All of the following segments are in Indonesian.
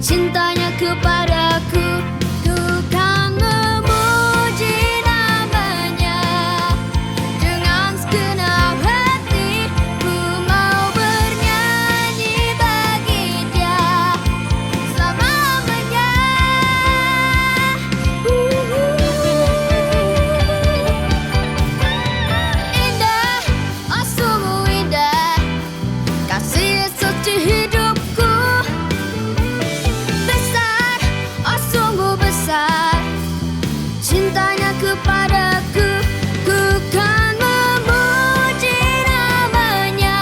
cintanya kepadaku. Ku kan memuji namanya dengan segenap hati. Ku mau bernyanyi bagi dia selamanya. Indah, oh sungguh indah, kasih Yesus di hidupku. Besar, oh sungguh besar, cintanya kepadaku. Ku kan memuji namanya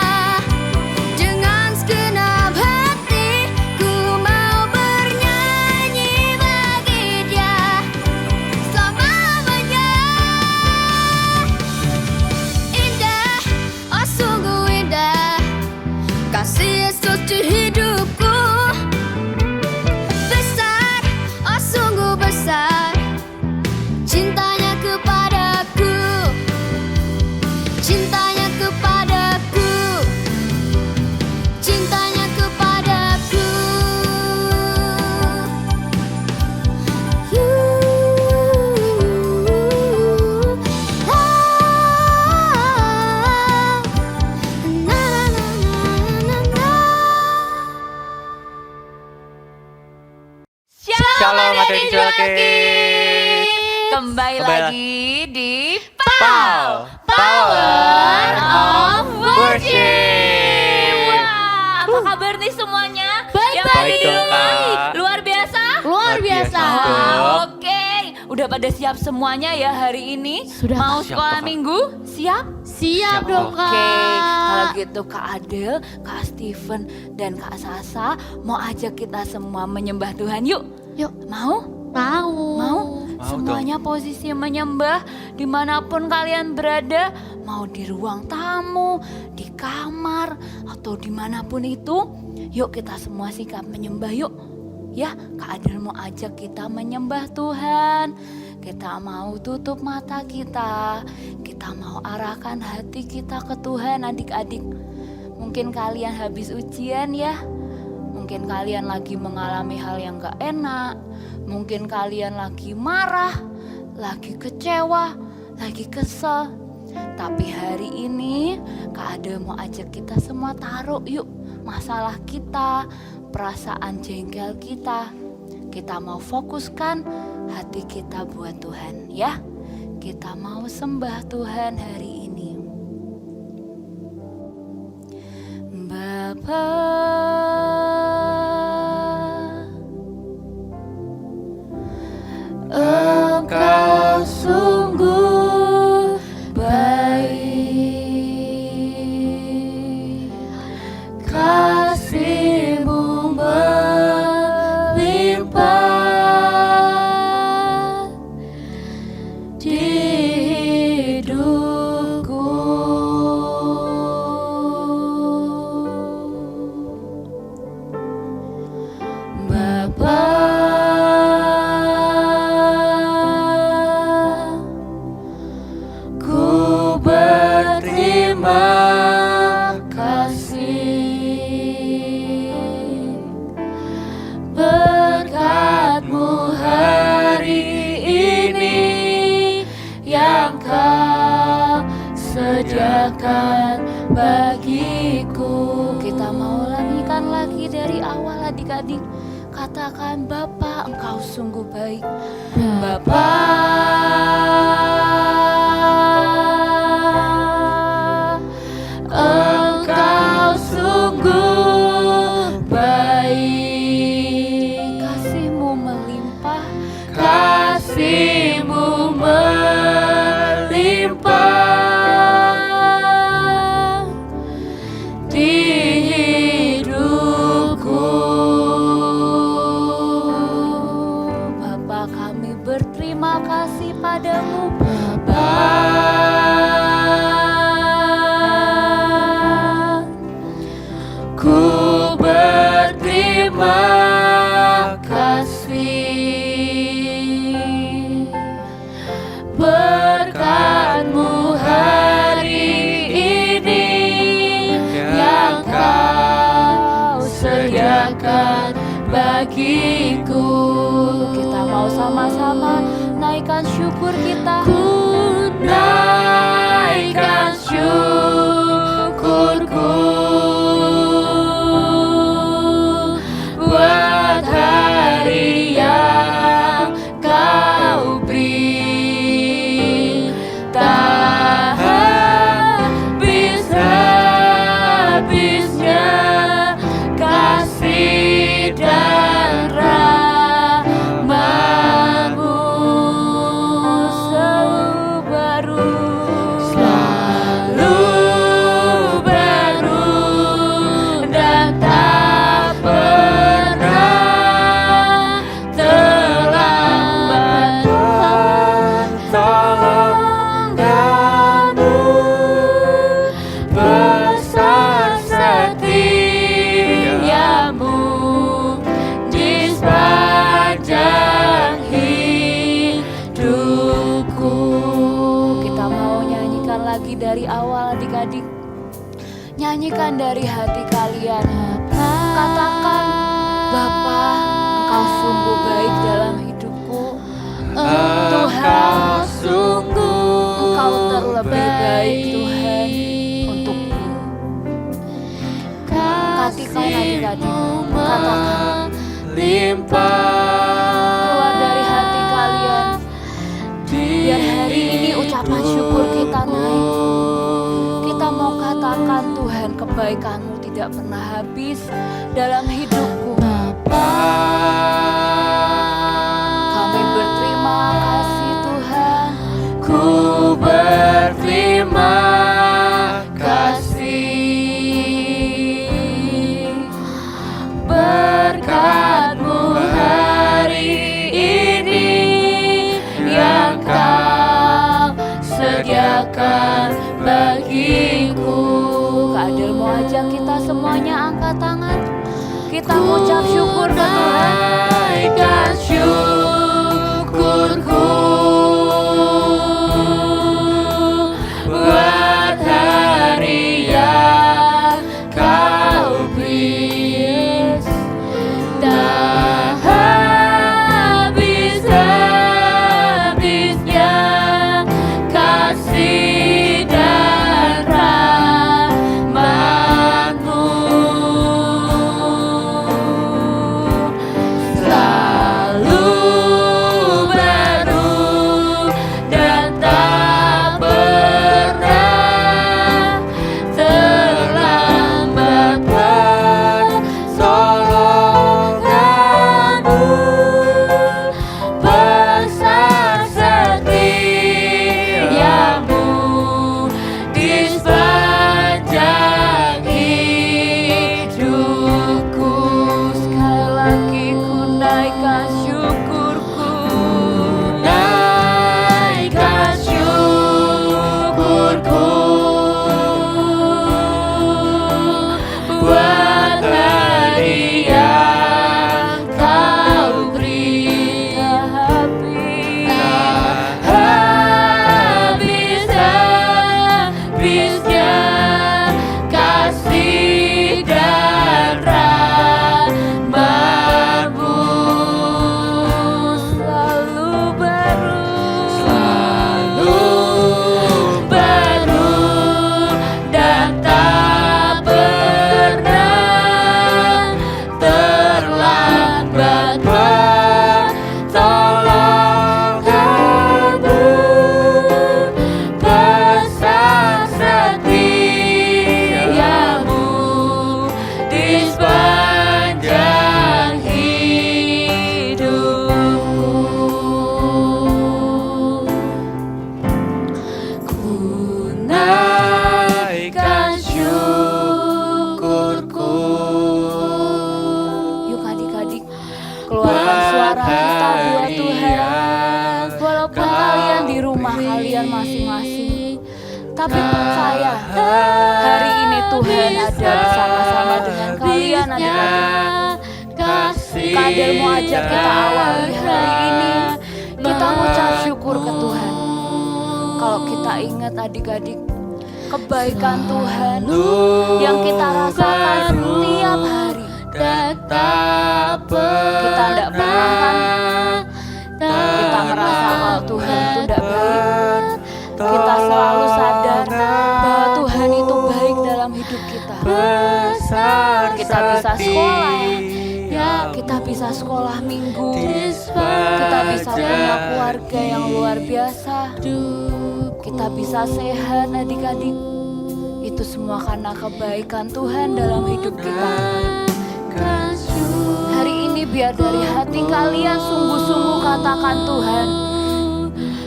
dengan segenap hati. Ku mau bernyanyi bagi dia selamanya. Indah, oh sungguh indah, kasih Yesus di hidupku. Besar, oh sungguh besar, cintanya kepadaku. Cintanya kepadaku, cintanya kepadaku. Shalom Materi Kids. Kembali Kembali lagi di Pow, Power of Worship. Wah, apa kabar nih semuanya? Yang Baik tadi dong, Kak. luar biasa? Luar biasa. dong. Oke, udah pada siap semuanya ya hari ini? Sudah, Mau Kak. sekolah Siap, Kak. minggu? Siap? Siap dong, Oke, kalau Kak. gitu Kak Adel, Kak Steven, dan Kak Sasa mau ajak kita semua menyembah Tuhan yuk. Yuk, Mau? mau. Mau? Mau Semuanya posisi menyembah dimanapun kalian berada. Mau di ruang tamu, di kamar, atau dimanapun itu. Yuk kita semua sikap menyembah yuk. Ya, Kak Adel mau ajak kita menyembah Tuhan. Kita mau tutup mata kita. Kita mau arahkan hati kita ke Tuhan adik-adik. Mungkin kalian habis ujian ya. Mungkin kalian lagi mengalami hal yang gak enak. Mungkin kalian lagi marah, lagi kecewa, lagi kesel. Tapi hari ini Kak Adel mau ajak kita semua taruh yuk masalah kita, perasaan jengkel kita. Kita mau fokuskan hati kita buat Tuhan ya. Kita mau sembah Tuhan hari ini. Bapa, Engkau sungguh baik, kasih-Mu melimpah di hidupku. Bapa, ku berterima kasih berkat-Mu hari ini yang Kau sediakan bagiku. Kita mau ulangikan lagi dari awal adik-adik. Katakan Bapa, Engkau sungguh baik. Bapa, Engkau sungguh baik, kasih-Mu melimpah, kasih-Mu melimpah di hidupku. Bapa, kami berterima kasih padamu bagiku. Kita mau sama-sama naikkan syukur kita. Ku naikkan syukurku buat hari yang kau beri. Tak habis-habisnya kasih dan rahmat-Mu selalu baru, dan tak pernah terlambat. Tolong kamu Besar setiamu di sepanjang hidupku. Kita mau nyanyikan lagi dari awal adik-adik. Nyanyikan dari hati kalian. Katakan, Bapa, Engkau sungguh baik dalam hidupku. Tuhan, Engkau terlebih baik Tuhan untukku. Katakan adik-adik, katakan keluar dari hati kalian. Biar hari ini ucapan syukur kita naik. Kita mau katakan, Tuhan, kebaikan-Mu tidak pernah habis dalam hidupku. Kami berterima kasih Tuhan. Ku berterima kasih. Berkat-Mu hari ini yang Kau sediakan bagiku. Kak Adel mau ajak kita semuanya angkat tangan. Kita ucap syukur ke Tuhan. Naikkan syukurku buat hari yang Kau beri. Tak habis-habisnya kasih dan rahmat-Mu selalu baru, dan tak pernah terlambat. Tolong kamu Besar setiamu di sepanjang hidupku. Sekali lagi ku naikkan syukurku. Naikkan syukurku buat hari yang Kau beri. Habis-habisnya kasih dan rahmat-Mu selalu baru, dan tak pernah terlambat. Tolong kamu besar setiamu di sepanjang hidupku. Ku naikkan syukurku. Yuk adik-adik, keluarkan suara kita buat Tuhan. Walaupun kalian di rumah kalian masing-masing, tapi percaya hari ini Tuhan ada bersama-sama dengan kalian adik-adik. Kak Adel mau ajak kita awali hari ini. Kita mengucap syukur ke Tuhan. Kalau kita ingat adik-adik, kebaikan Tuhan yang kita rasakan setiap hari, dan tak kita bisa sekolah minggu, kita bisa punya keluarga yang luar biasa, kita bisa sehat adik-adik. Itu semua karena kebaikan Tuhan dalam hidup kita. Hari ini biar dari hati kalian sungguh-sungguh katakan Tuhan,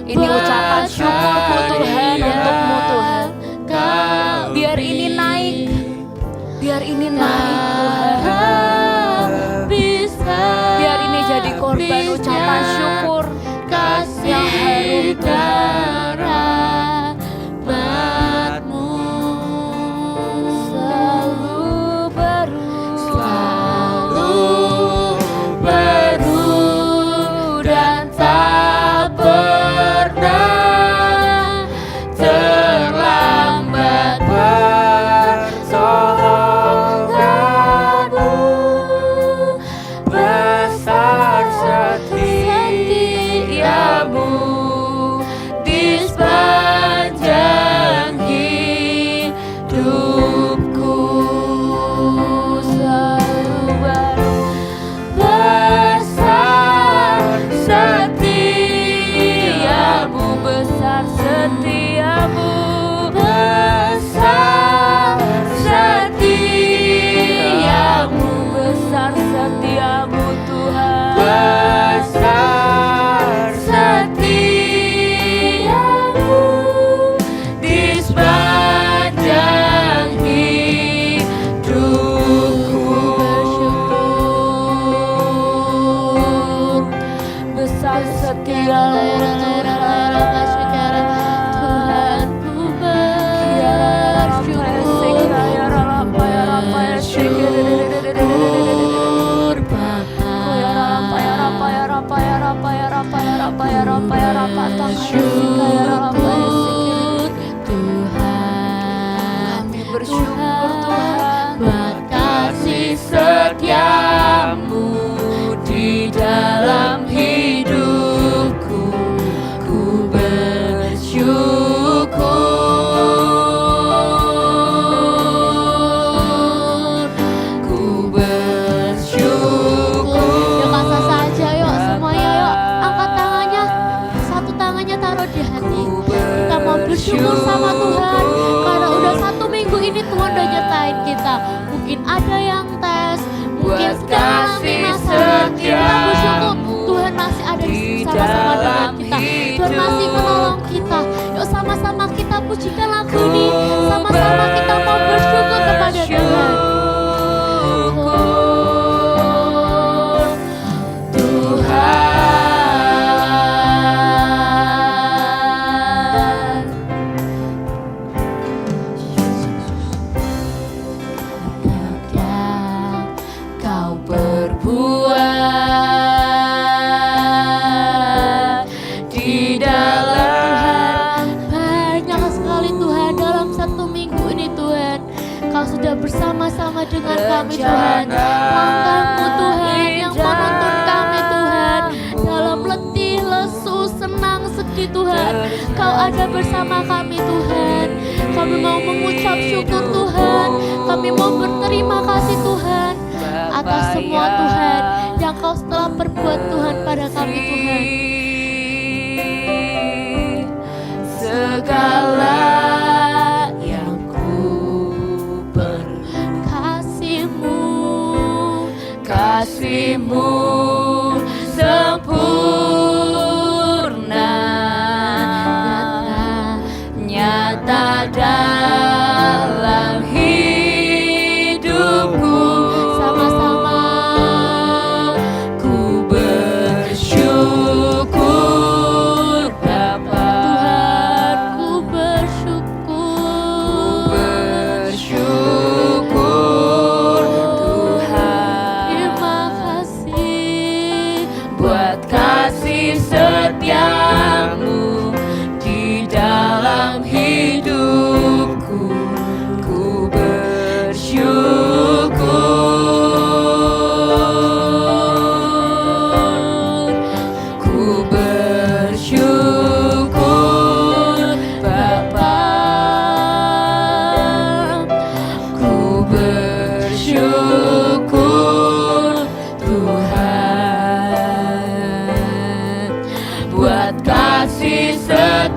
ini ucapan syukurku Tuhan untukmu Tuhan. Biar ini naik, biar ini naik Tuhan. Biar ini jadi korban ucapan syukur yang harum Tuhan. Selalu baru dan tak pernah terlambat. Pertolonganmu besar setiamu di sepanjang hidupku. Selalu baru Besar setiamu, besar setiamu, besar setiamu, besar setiamu Tuhan. besar Setiamu di sepanjang hidupku. Besar setiamu Kami bersyukur Tuhan buat kasih setiamu di dalam hidupku. Ku bersyukur, ku bersyukur. Yuk kasih saja yuk semuanya yuk. Angkat tangannya, satu tangannya taruh di hati. Kita mau bersyukur sama Tuhan karena udah 1 minggu ini Tuhan udah nyertain kita. Mungkin ada yang tes, mungkin sedang alami masalah. Kita bersyukur Tuhan masih ada di sama-sama dengan kita. Tuhan masih menolong kita. Yuk sama-sama kita pujikan lagu ini. Sama-sama kita mau bersyukur kepada Tuhan. Kau berbuat di dalam Banyak sekali Tuhan dalam 1 minggu ini Tuhan. Kau sudah bersama-sama dengan kami Tuhan. Langkahmu Tuhan yang menuntun kami Tuhan. Dalam letih, lesu, senang, sedih Tuhan. Kau ada bersama kami Tuhan. Kami mau mengucap syukur Tuhan. Kami mau berterima kasih Tuhan atas semua Tuhan yang kau telah perbuat Tuhan pada kami Tuhan. segala yang ku Kasihmu kasihmu sempurna nyata dalam hidupku. sama-sama Ku bersyukur Bapa, Tuhan, ku bersyukur. bersyukur Tuhan Terima kasih buat kasih setiamu di dalam hidupku. Ku bersyukur, ku bersyukur Bapa, ku bersyukur Tuhan.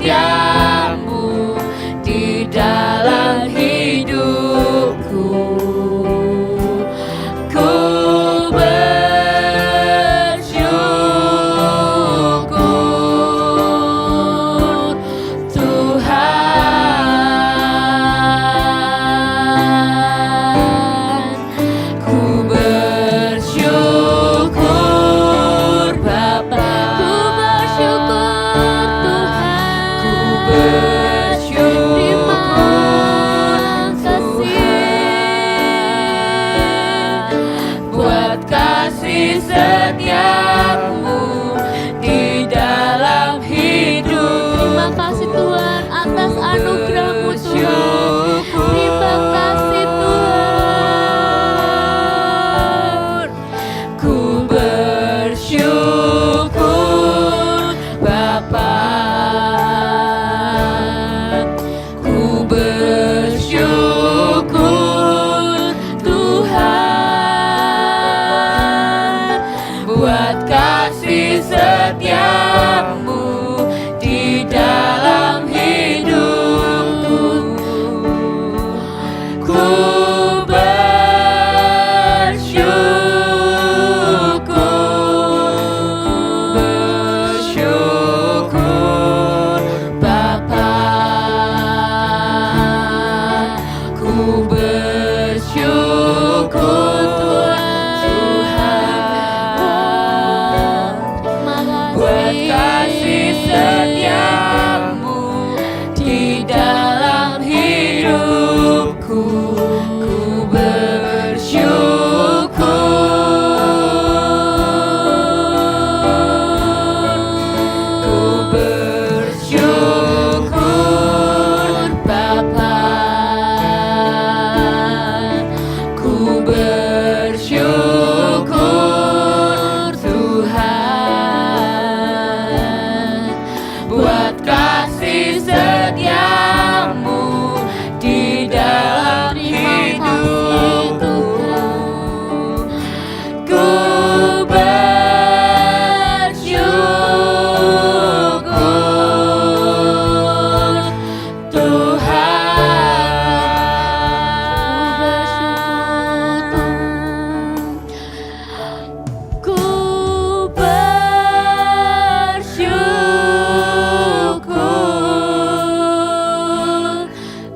setiamu di dalam hidupku. Ku bersyukur Tuhan, ku bersyukur Bapa, Ku bersyukur Tuhan. ku bersyukur buat kasih setiamu di dalam hidup. Terima kasih Tuhan atas anugerah-Mu Tuhan. Terima kasih Tuhan. Ku bersyukur Bapa, ku bersyukur Tuhan buat kasih setiamu di dalam hidupku. Ku bersyukur Bapa, ku bersyukur Tuhan buat kasih setiamu di dalam hidupku. Ku bersyukur Bapa, ku bersyukur Tuhan buat kasih setiamu di dalam hidupku. Ku bersyukur Tuhan, ku bersyukur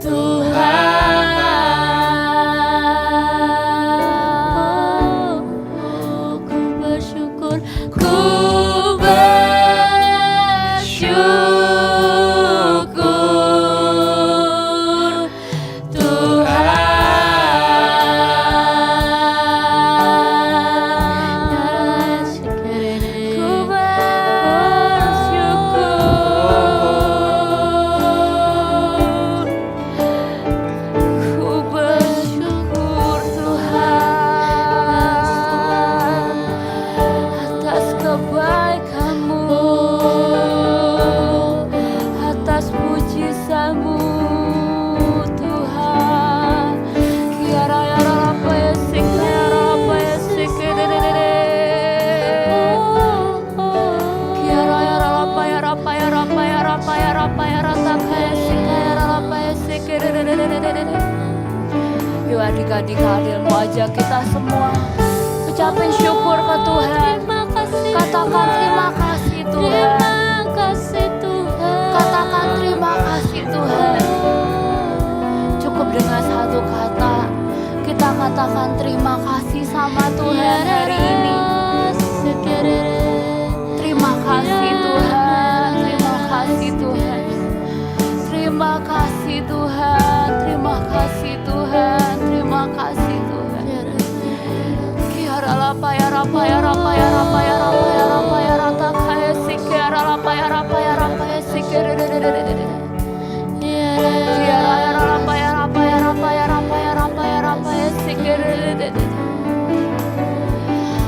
Tuhan, ku bersyukur, ku bersyukur atas kebaikan-Mu, atas pujisan-Mu Tuhan. Kiara ya rapa ya sika ya rapa ya sika dededede. Kiara ya rapa ya rapa ya rapa ya rapa ya rapa ya rata kaya sika ya rapa ya sika dededede. Yuk adik-adik hadirmu aja kita semua ucapin syukur ke Tuhan. Katakan terima kasih Tuhan. Terima kasih Tuhan. Katakan terima kasih Tuhan. Cukup dengan satu kata kita katakan terima kasih sama Tuhan hari ini. Terima kasih Tuhan. Terima kasih Tuhan. Terima kasih Tuhan. Terima kasih Tuhan. Terima kasih Tuhan. Kiara lapa ya rapa ya rapa ya rapa ya rapa ya rapa ya rata kaya si kiara lapa ya rapa ya rapa ya si kiara kiara ya rapa ya rapa ya rapa ya rapa ya rapa ya rapa ya si kiara.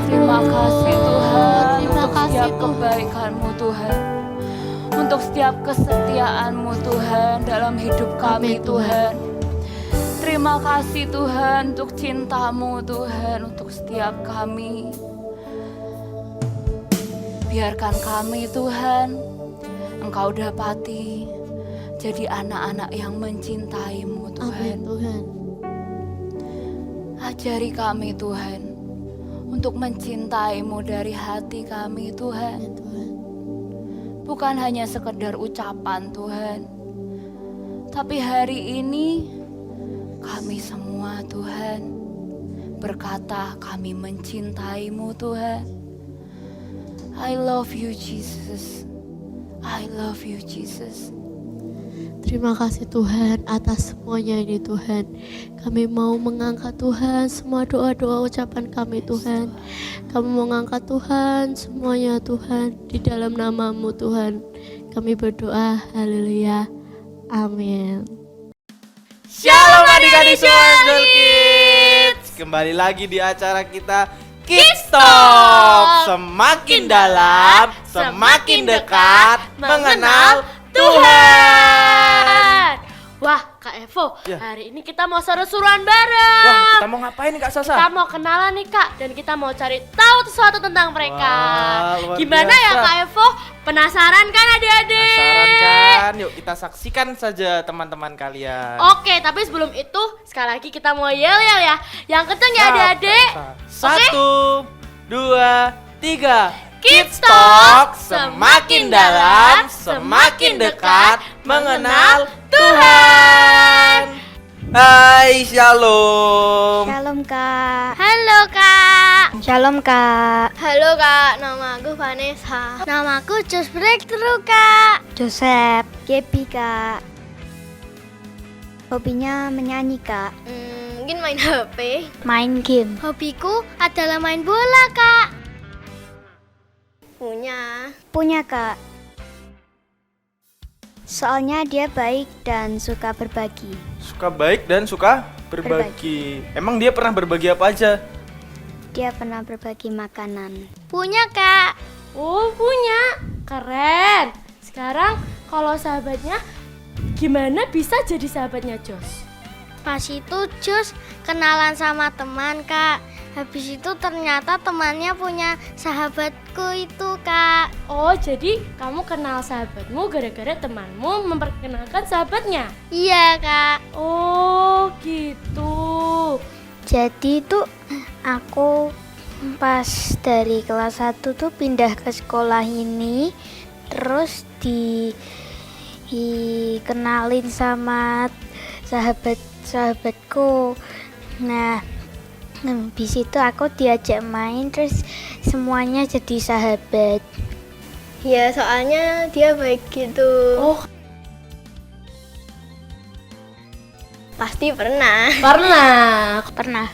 Terima kasih Tuhan untuk setiap kebaikan-Mu Tuhan, untuk setiap kesetiaan-Mu Tuhan dalam hidup kami Tuhan. Terima kasih Tuhan untuk cinta-Mu Tuhan untuk setiap kami. Biarkan kami Tuhan Engkau dapati jadi anak-anak yang mencintai-Mu Amin Tuhan. Tuhan. Ajari kami Tuhan untuk mencintai-Mu dari hati kami Tuhan. Amin Tuhan. Bukan hanya sekedar ucapan Tuhan, tapi hari ini kami semua Tuhan berkata kami mencintai-Mu Tuhan. I love you Jesus. I love you Jesus. Terima kasih Tuhan atas semuanya ini Tuhan. Kami mau mengangkat Tuhan semua doa-doa ucapan kami Tuhan. Kami mau mengangkat Tuhan semuanya Tuhan di dalam nama-Mu Tuhan. Kami berdoa, haleluya, amin. Shalom adik-adik semua Kids. Kembali lagi di acara kita Kids Talk. Semakin dalam, semakin dekat mengenal Tuhan. Wah, Kak Evo, Ya. hari ini kita mau seru-seruan bareng. Wah, kita mau ngapain nih Kak Kita Sasa? mau kenalan nih Kak, dan kita mau cari tahu sesuatu tentang mereka. Wah, luar Gimana ya biasa. Kak Evo? Penasaran kan adik-adik? Penasaran kan? Yuk kita saksikan saja teman-teman kalian. Oke, tapi sebelum itu sekali lagi kita mau yel-yel ya. Yang kenceng ya adik-adik. Satu, dua, tiga. Kids Talk, semakin dalam, semakin dekat mengenal Tuhan. Hai, shalom. Shalom Kak. Halo Kak. Shalom Kak. Halo Kak, nama aku Vanessa. Namaku Just Breakthrough Kak. Joseph. Gaby Kak. Hobinya menyanyi Kak. Mungkin main HP. Main game. Hobiku adalah main bola Kak. Punya Kak. Soalnya dia baik dan suka berbagi. Suka baik dan suka berbagi. Emang dia pernah berbagi apa aja? Dia pernah berbagi makanan. Punya Kak. Oh punya, keren. Sekarang kalau sahabatnya, gimana bisa jadi sahabatnya Jos? Pas itu Jos kenalan sama teman Kak. Habis itu ternyata temannya punya sahabatku itu Kak. Oh jadi kamu kenal sahabatmu gara-gara temanmu memperkenalkan sahabatnya? Iya Kak. Oh gitu. Jadi tuh aku pas dari kelas 1 tuh pindah ke sekolah ini, terus dikenalin sama sahabatku. Nah, habis itu aku diajak main, terus semuanya jadi sahabat. Ya soalnya dia baik gitu. Oh. Pasti pernah. Pernah.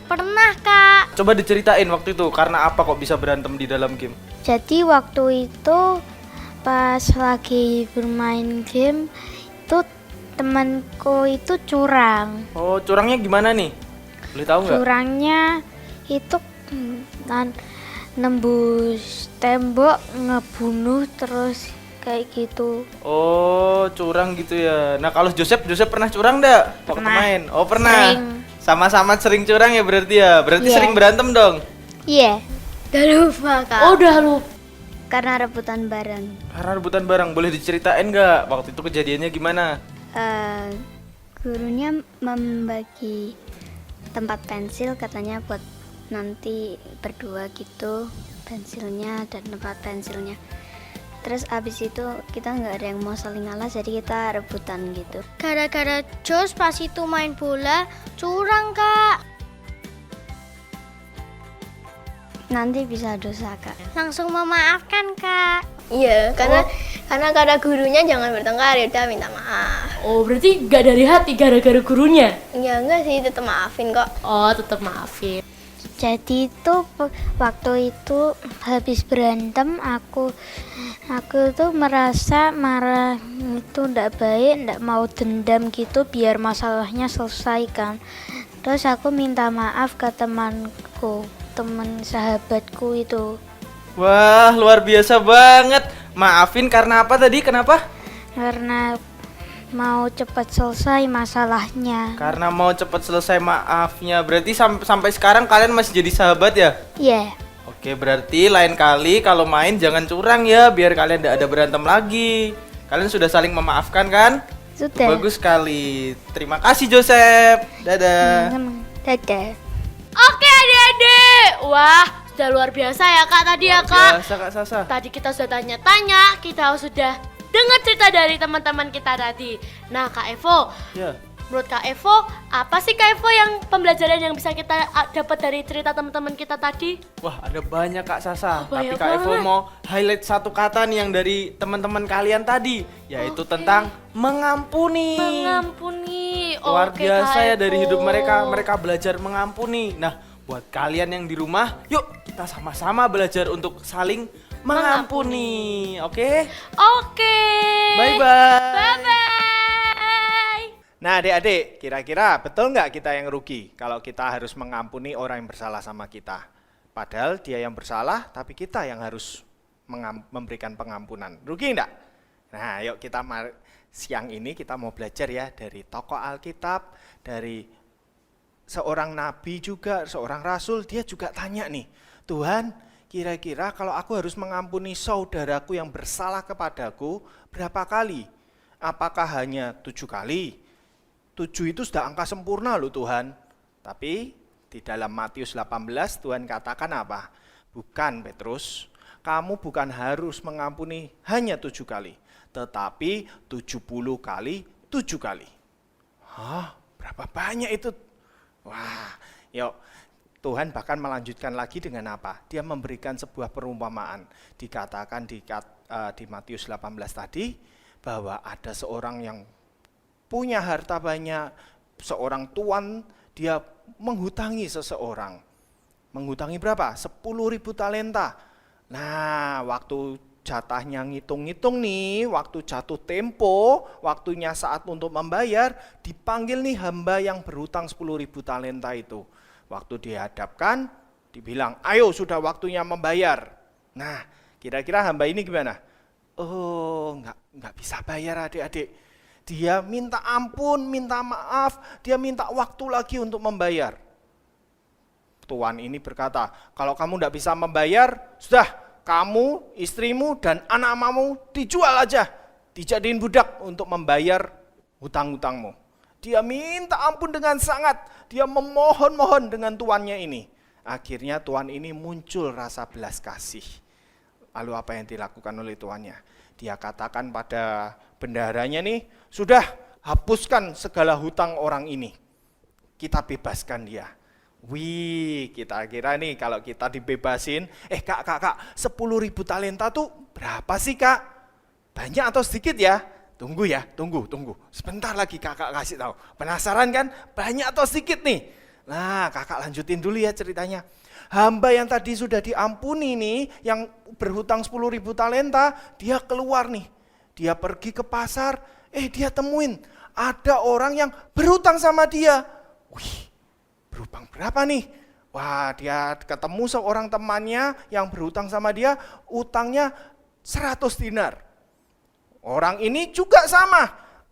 Pernah Kak. Coba diceritain waktu itu karena apa kok bisa berantem di dalam game? Jadi waktu itu pas lagi bermain game itu temanku itu curang. Oh, curangnya gimana nih? Boleh tahu nggak? Curangnya itu nembus tembok, ngebunuh terus kayak gitu. Oh, curang gitu ya. Nah, kalau Joseph pernah curang nggak waktu Pernah. main? Oh, pernah. Sering. Sama-sama sering curang ya berarti ya. Berarti Iya. sering berantem dong. Iya, Udah lupa Kak. Oh, udah lupa. karena rebutan barang. Karena rebutan barang, boleh diceritain nggak waktu itu kejadiannya gimana? Gurunya membagi tempat pensil, katanya buat nanti berdua gitu, pensilnya dan tempat pensilnya. Terus abis itu kita nggak ada yang mau saling ngalah, jadi kita rebutan gitu. Gara-gara Jos pas itu main bola curang Kak. Nanti bisa dosa Kak. Langsung memaafkan Kak. Iya, karena gurunya jangan bertengkar, ya udah minta maaf. Oh, berarti gak dari hati gara-gara gurunya? Ya enggak sih, tetap maafin kok. Oh, tetap maafin. Jadi itu waktu itu habis berantem aku tuh merasa marah itu ndak baik, ndak mau dendam gitu biar masalahnya selesai kan. Terus aku minta maaf ke temanku, teman sahabatku itu. Wah, luar biasa banget. Maafin karena apa tadi? Kenapa? Karena mau cepat selesai masalahnya. Karena mau cepat selesai maafnya. Berarti sampai sekarang kalian masih jadi sahabat ya? Iya. Oke, berarti lain kali kalau main jangan curang ya, biar kalian tidak ada berantem lagi. Kalian sudah saling memaafkan kan? Sudah. Bagus sekali. Terima kasih Joseph. Dadah. Dadah. Oke adik-adik. Wah, sudah luar biasa ya Kak tadi ya Kak. Biasa Kak Sasa. Tadi kita sudah tanya-tanya, kita sudah dengar cerita dari teman-teman kita tadi. Nah Kak Evo, Ya. menurut Kak Evo, apa sih Kak Evo yang pembelajaran yang bisa kita dapat dari cerita teman-teman kita tadi? Wah, ada banyak Kak Sasa. Tapi Banyak Kak Evo banget. mau highlight satu kata nih yang dari teman-teman kalian tadi, yaitu tentang mengampuni. Mengampuni. Luar Oke, biasa Kak ya dari hidup Evo. mereka belajar mengampuni. Nah, buat kalian yang di rumah, yuk kita sama-sama belajar untuk saling mengampuni. Oke? Oke. Bye-bye. Bye-bye. Nah adik-adik, kira-kira betul nggak kita yang rugi kalau kita harus mengampuni orang yang bersalah sama kita? Padahal dia yang bersalah, tapi kita yang harus memberikan pengampunan. Rugi enggak? Nah yuk kita siang ini kita mau belajar ya dari tokoh Alkitab, dari seorang nabi juga, seorang rasul, dia juga tanya nih, Tuhan kira-kira kalau aku harus mengampuni saudaraku yang bersalah kepadaku, berapa kali? Apakah hanya 7 kali? 7 itu sudah angka sempurna loh Tuhan. Tapi di dalam Matius 18 Tuhan katakan apa? Bukan Petrus, kamu bukan harus mengampuni hanya 7 kali, tetapi 70 kali 7 kali. Hah, berapa banyak itu? Wah, yuk Tuhan bahkan melanjutkan lagi dengan apa? Dia memberikan sebuah perumpamaan. Dikatakan di Matius 18 tadi bahwa ada seorang yang punya harta banyak, seorang tuan, dia menghutangi seseorang. Menghutangi berapa? 10.000 talenta. Nah, waktu jatahnya ngitung-ngitung nih, waktu jatuh tempo, waktunya saat untuk membayar, dipanggil nih hamba yang berhutang 10.000 talenta itu. Waktu dihadapkan, dibilang, ayo sudah waktunya membayar. Nah, kira-kira hamba ini gimana? Oh, nggak bisa bayar adik-adik. Dia minta ampun, minta maaf, dia minta waktu lagi untuk membayar. Tuan ini berkata, kalau kamu tidak bisa membayar, sudah kamu, istrimu, dan anak-anakmu dijual aja. Dijadiin budak untuk membayar hutang-hutangmu. Dia minta ampun dengan sangat, dia memohon-mohon dengan tuannya ini. Akhirnya tuan ini muncul rasa belas kasih. Lalu apa yang dilakukan oleh tuannya? Dia katakan pada bendaharanya nih, sudah hapuskan segala hutang orang ini. Kita bebaskan dia. Wih, kita kira nih kalau kita dibebasin, kak, 10.000 talenta tuh berapa sih kak? Banyak atau sedikit ya? Tunggu ya, tunggu. Sebentar lagi kakak kasih tahu. Penasaran kan? Banyak atau sedikit nih? Nah, kakak lanjutin dulu ya ceritanya. Hamba yang tadi sudah diampuni nih, yang berhutang 10.000 talenta, dia keluar nih. Dia pergi ke pasar, dia temuin ada orang yang berhutang sama dia. Wih, berhutang berapa nih? Wah, dia ketemu seorang temannya yang berhutang sama dia, utangnya 100 dinar. Orang ini juga sama.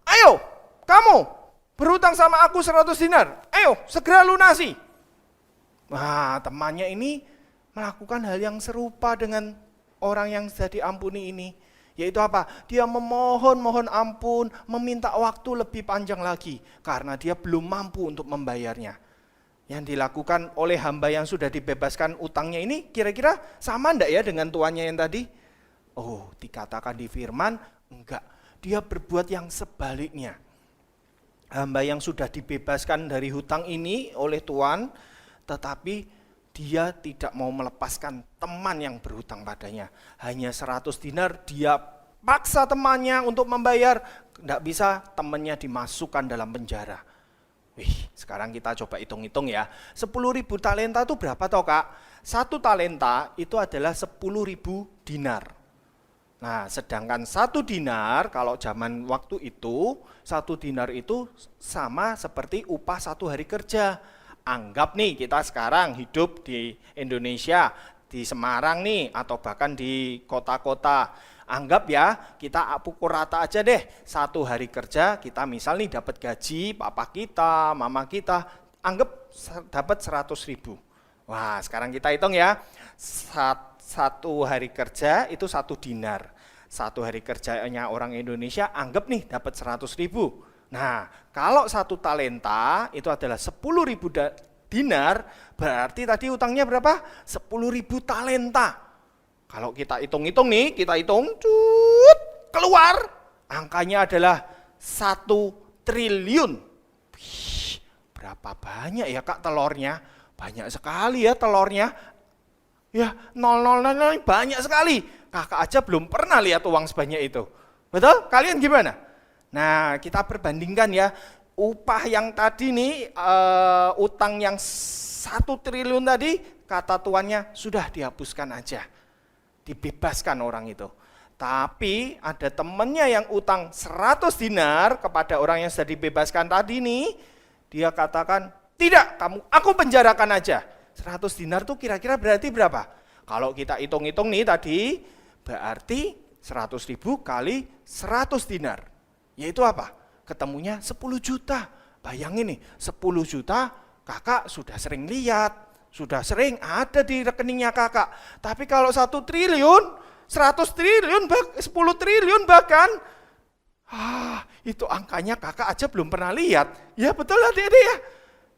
Ayo, kamu berhutang sama aku 100 dinar. Ayo, segera lunasi. Wah, temannya ini melakukan hal yang serupa dengan orang yang sudah diampuni ini. Yaitu apa? Dia mohon ampun, meminta waktu lebih panjang lagi. Karena dia belum mampu untuk membayarnya. Yang dilakukan oleh hamba yang sudah dibebaskan utangnya ini kira-kira sama enggak ya dengan tuannya yang tadi? Oh, dikatakan di firman, enggak. Dia berbuat yang sebaliknya. Hamba yang sudah dibebaskan dari hutang ini oleh tuan, tetapi dia tidak mau melepaskan teman yang berhutang padanya. Hanya 100 dinar, dia paksa temannya untuk membayar. Tidak bisa, temannya dimasukkan dalam penjara. Wih, sekarang kita coba hitung-hitung ya. 10.000 talenta itu berapa toh kak? 1 talenta itu adalah 10.000 dinar. Nah, sedangkan 1 dinar, kalau zaman waktu itu, 1 dinar itu sama seperti upah 1 hari kerja. Anggap nih kita sekarang hidup di Indonesia, di Semarang nih, atau bahkan di kota-kota. Anggap ya, kita pukul rata aja deh, 1 hari kerja kita misal nih dapat gaji, papa kita, mama kita, anggap dapat 100.000. Wah, sekarang kita hitung ya. Satu hari kerja itu 1 dinar. 1 hari kerjanya orang Indonesia anggap nih dapat 100.000. Nah, kalau 1 talenta itu adalah 10.000 dinar, berarti tadi utangnya berapa? 10.000 talenta. Kalau kita hitung-hitung nih, kita hitung, keluar angkanya adalah 1 triliun. Wih, berapa banyak ya Kak telurnya? Banyak sekali ya telurnya. Ya, 000 banyak sekali. Kakak aja belum pernah lihat uang sebanyak itu. Betul? Kalian gimana? Nah, kita perbandingkan ya. Upah yang tadi nih, utang yang 1 triliun tadi, kata tuannya sudah dihapuskan aja. Dibebaskan orang itu. Tapi ada temennya yang utang 100 dinar kepada orang yang sudah dibebaskan tadi nih, dia katakan, tidak, aku penjarakan aja. 100 dinar tuh kira-kira berarti berapa? Kalau kita hitung-hitung nih tadi, berarti 100.000 kali 100 dinar. Yaitu apa? Ketemunya 10 juta. Bayangin nih, 10 juta kakak sudah sering lihat, sudah sering ada di rekeningnya kakak. Tapi kalau 1 triliun, 100 triliun, 10 triliun bahkan, itu angkanya kakak aja belum pernah lihat. Ya betul adik-adik ya.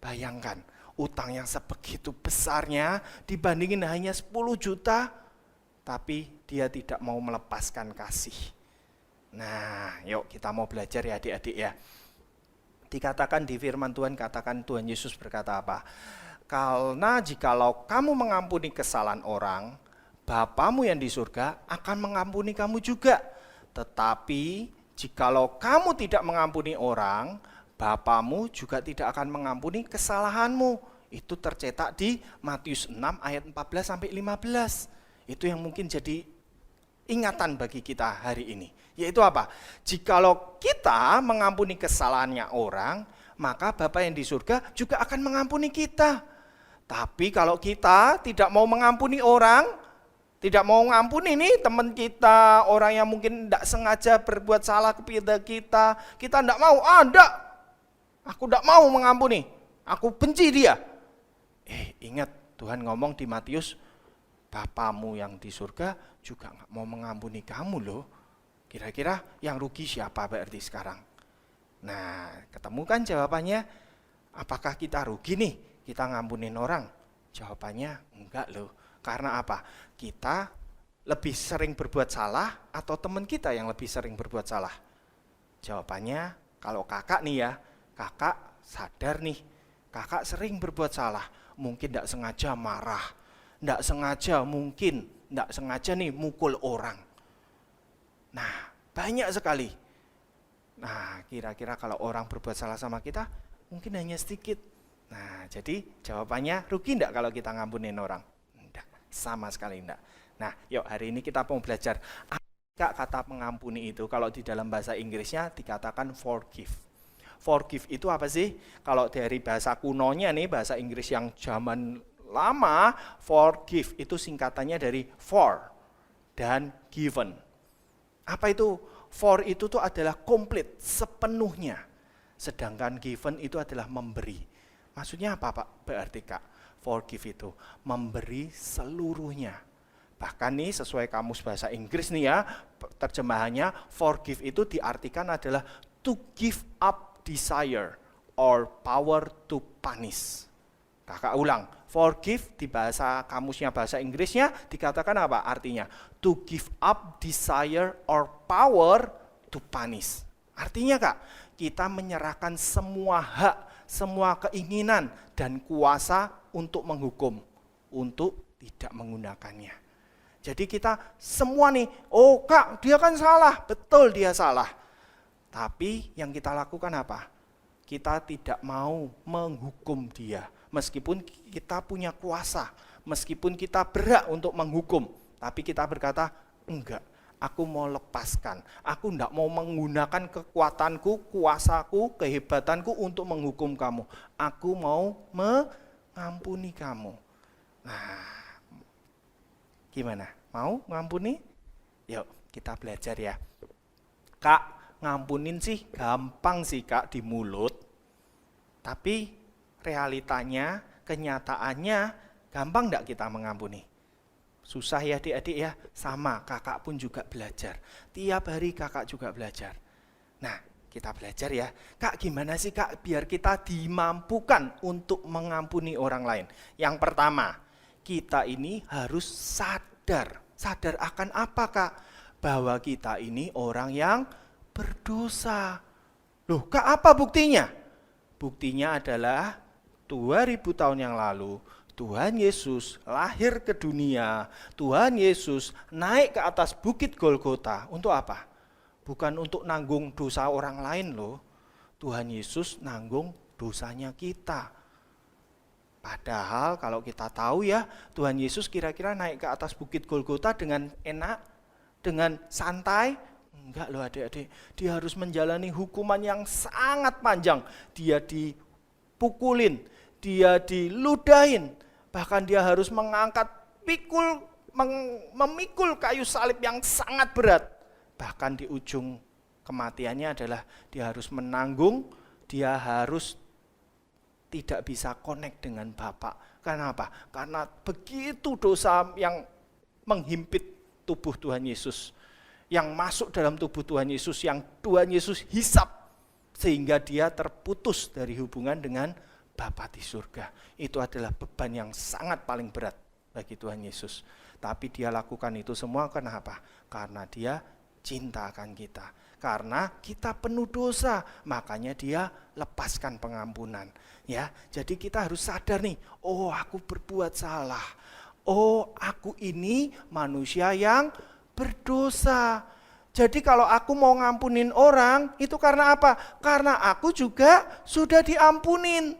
Bayangkan, utang yang sebegitu besarnya dibandingin hanya 10 juta, tapi dia tidak mau melepaskan kasih. Nah, yuk kita mau belajar ya adik-adik ya. Dikatakan di firman Tuhan, katakan Tuhan Yesus berkata apa? Karena jikalau kamu mengampuni kesalahan orang, Bapamu yang di surga akan mengampuni kamu juga. Tetapi jikalau kamu tidak mengampuni orang, Bapamu juga tidak akan mengampuni kesalahanmu. Itu tercetak di Matius 6 ayat 14 sampai 15. Itu yang mungkin jadi ingatan bagi kita hari ini. Yaitu apa? Jikalau kita mengampuni kesalahannya orang, maka Bapa yang di surga juga akan mengampuni kita. Tapi kalau kita tidak mau mengampuni orang, tidak mau mengampuni nih teman kita, orang yang mungkin tidak sengaja berbuat salah kepada kita tidak mau, aku tidak mau mengampuni, aku benci dia. Ingat Tuhan ngomong di Matius, Bapamu yang di surga juga nggak mau mengampuni kamu loh. Kira-kira yang rugi siapa berarti sekarang? Nah, ketemu kan jawabannya, apakah kita rugi nih kita ngampunin orang? Jawabannya enggak loh. Karena apa? Kita lebih sering berbuat salah atau teman kita yang lebih sering berbuat salah? Jawabannya, kalau kakak nih ya, kakak sadar nih, kakak sering berbuat salah. Mungkin tidak sengaja marah, tidak sengaja nih mukul orang. Nah, banyak sekali. Nah, kira-kira kalau orang berbuat salah sama kita, mungkin hanya sedikit. Nah, jadi jawabannya rugi enggak kalau kita ngampunin orang? Enggak, sama sekali enggak. Nah, yuk hari ini kita mau belajar. Apa kata mengampuni itu? Kalau di dalam bahasa Inggrisnya dikatakan forgive. Forgive itu apa sih? Kalau dari bahasa kunonya nih, bahasa Inggris yang zaman lama, forgive itu singkatannya dari for dan given. Apa itu? For itu tuh adalah komplit, sepenuhnya. Sedangkan given itu adalah memberi. Maksudnya apa Pak? Berarti Kak, forgive itu memberi seluruhnya. Bahkan nih sesuai kamus bahasa Inggris nih ya, terjemahannya forgive itu diartikan adalah to give up desire or power to punish. Kakak ulang, forgive di bahasa kamusnya bahasa Inggrisnya dikatakan apa artinya? To give up desire or power to punish. Artinya Kak, kita menyerahkan semua hak, semua keinginan dan kuasa untuk menghukum, untuk tidak menggunakannya. Jadi kita semua nih, oh Kak dia kan salah, betul dia salah. Tapi yang kita lakukan apa? Kita tidak mau menghukum dia. Meskipun kita punya kuasa, meskipun kita berhak untuk menghukum, tapi kita berkata, enggak, aku mau lepaskan. Aku enggak mau menggunakan kekuatanku, kuasaku, kehebatanku untuk menghukum kamu. Aku mau mengampuni kamu. Nah, gimana? Mau mengampuni? Yuk, kita belajar ya. Kak, ngampunin sih gampang sih Kak di mulut. Tapi realitanya, kenyataannya Gampang enggak kita mengampuni? Susah ya adik-adik ya? Sama, kakak pun juga belajar. Tiap hari kakak juga belajar. Nah, kita belajar ya. Kak, gimana sih Kak biar kita dimampukan untuk mengampuni orang lain? Yang pertama, kita ini harus sadar. Sadar akan apa Kak? Bahwa kita ini orang yang berdosa. Loh, Kak apa buktinya? Buktinya adalah 2000 tahun yang lalu Tuhan Yesus lahir ke dunia. Tuhan Yesus naik ke atas bukit Golgota. Untuk apa? Bukan untuk nanggung dosa orang lain loh. Tuhan Yesus nanggung dosanya kita. Padahal kalau kita tahu ya, Tuhan Yesus kira-kira naik ke atas bukit Golgota dengan enak, dengan santai. Enggak loh adik-adik, dia harus menjalani hukuman yang sangat panjang. Dia dipukulin, dia diludahin, bahkan dia harus mengangkat memikul kayu salib yang sangat berat. Bahkan di ujung kematiannya adalah dia harus menanggung, dia harus tidak bisa connect dengan Bapa. Karena apa? Karena begitu dosa yang menghimpit tubuh Tuhan Yesus, yang masuk dalam tubuh Tuhan Yesus, yang Tuhan Yesus hisap, sehingga dia terputus dari hubungan dengan Bapa di surga. Itu adalah beban yang sangat paling berat bagi Tuhan Yesus. Tapi dia lakukan itu semua karena apa? Karena dia cinta akan kita. Karena kita penuh dosa, makanya dia lepaskan pengampunan. Ya, jadi kita harus sadar nih, oh aku berbuat salah. Oh aku ini manusia yang berdosa. Jadi kalau aku mau ngampunin orang, itu karena apa? Karena aku juga sudah diampunin.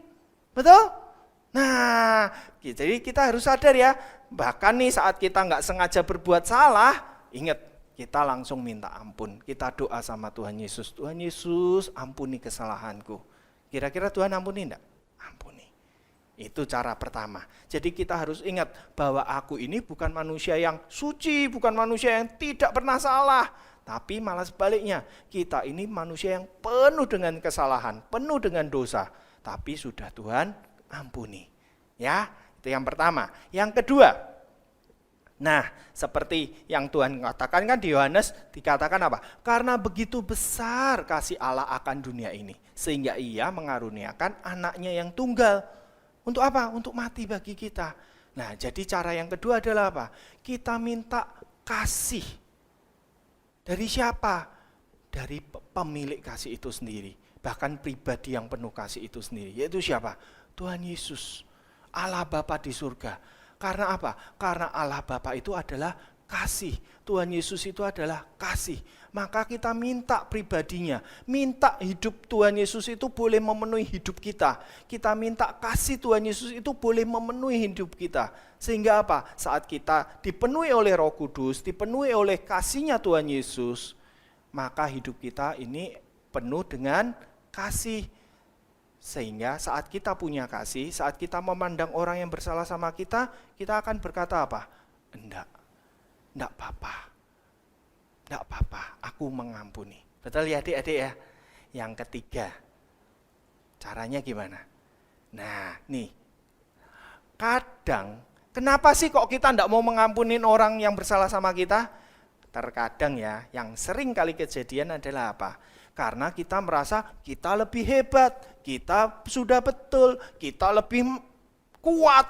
Betul? Nah, jadi kita harus sadar ya. Bahkan nih saat kita nggak sengaja berbuat salah, ingat, kita langsung minta ampun. Kita doa sama Tuhan Yesus. Tuhan Yesus, ampuni kesalahanku. Kira-kira Tuhan ampuni enggak? Ampuni. Itu cara pertama. Jadi kita harus ingat bahwa aku ini bukan manusia yang suci, bukan manusia yang tidak pernah salah. Tapi malah sebaliknya, kita ini manusia yang penuh dengan kesalahan, penuh dengan dosa. Tapi sudah Tuhan ampuni. Ya, itu yang pertama. Yang kedua, nah seperti yang Tuhan katakan kan di Yohanes, dikatakan apa? Karena begitu besar kasih Allah akan dunia ini, sehingga ia mengaruniakan anaknya yang tunggal. Untuk apa? Untuk mati bagi kita. Nah, jadi cara yang kedua adalah apa? Kita minta kasih. Dari siapa? Dari pemilik kasih itu sendiri. Bahkan pribadi yang penuh kasih itu sendiri. Yaitu siapa? Tuhan Yesus. Allah Bapa di surga. Karena apa? Karena Allah Bapa itu adalah kasih. Tuhan Yesus itu adalah kasih. Maka kita minta pribadinya, minta hidup Tuhan Yesus itu boleh memenuhi hidup kita. Kita minta kasih Tuhan Yesus itu boleh memenuhi hidup kita. Sehingga apa? Saat kita dipenuhi oleh Roh Kudus, dipenuhi oleh kasihnya Tuhan Yesus, maka hidup kita ini penuh dengan kasih. Sehingga saat kita punya kasih, saat kita memandang orang yang bersalah sama kita akan berkata apa? Enggak apa-apa. Enggak apa-apa, aku mengampuni. Betul ya adik-adik ya? Yang ketiga, caranya gimana? Nah nih, kadang, kenapa sih kok kita enggak mau mengampunin orang yang bersalah sama kita? Terkadang ya, yang sering kali kejadian adalah apa? Karena kita merasa kita lebih hebat, kita sudah betul, kita lebih kuat.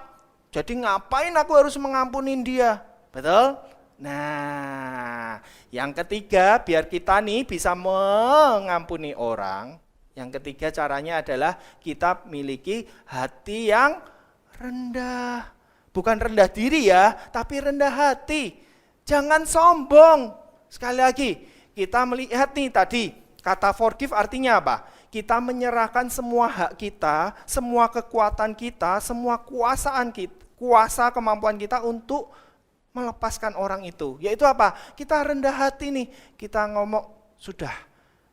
Jadi ngapain aku harus mengampunin dia? Betul? Nah, yang ketiga biar kita nih bisa mengampuni orang, yang ketiga caranya adalah kita miliki hati yang rendah. Bukan rendah diri ya, tapi rendah hati. Jangan sombong. Sekali lagi, kita melihat nih tadi, kata forgive artinya apa? Kita menyerahkan semua hak kita, semua kekuatan kita, semua kuasa kemampuan kita untuk melepaskan orang itu. Yaitu apa? Kita rendah hati nih. Kita ngomong, sudah,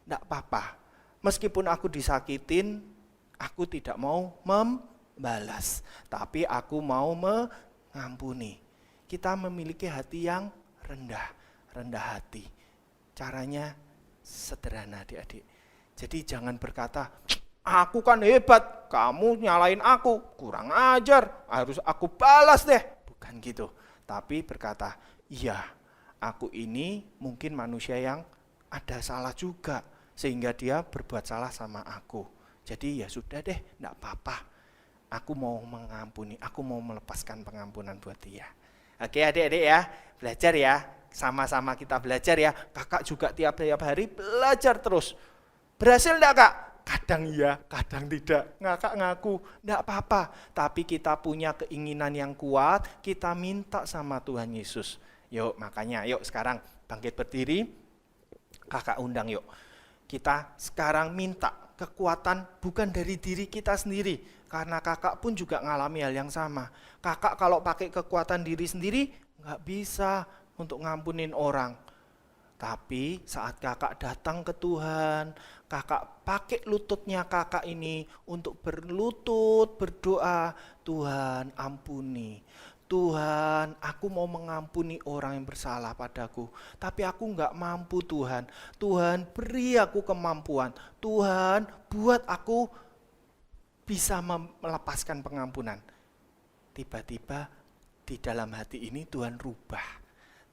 enggak apa-apa. Meskipun aku disakitin, aku tidak mau membalas. Tapi aku mau mengampuni. Kita memiliki hati yang rendah hati. Caranya sederhana adik-adik. Jadi jangan berkata, Aku kan hebat, kamu nyalain aku, kurang ajar, harus aku balas deh. Bukan gitu, tapi berkata, iya, aku ini mungkin manusia yang ada salah juga, sehingga dia berbuat salah sama aku. Jadi ya sudah deh, enggak apa-apa. Aku mau mengampuni, aku mau melepaskan pengampunan buat dia. Oke adik-adik ya, belajar ya, sama-sama kita belajar ya. Kakak juga tiap-tiap hari belajar terus. Berhasil enggak kak? Kadang iya, kadang tidak. Ngakak ngaku, enggak apa-apa. Tapi kita punya keinginan yang kuat, kita minta sama Tuhan Yesus. Yuk makanya, yuk sekarang bangkit berdiri. Kakak undang yuk. Kita sekarang minta kekuatan bukan dari diri kita sendiri. Karena kakak pun juga ngalami hal yang sama. Kakak kalau pakai kekuatan diri sendiri, enggak bisa untuk ngampunin orang. Tapi saat kakak datang ke Tuhan, kakak pakai lututnya kakak ini untuk berlutut, berdoa, Tuhan ampuni. Tuhan, aku mau mengampuni orang yang bersalah padaku. Tapi aku enggak mampu Tuhan. Tuhan beri aku kemampuan. Tuhan buat aku bisa melepaskan pengampunan. Tiba-tiba di dalam hati ini Tuhan rubah.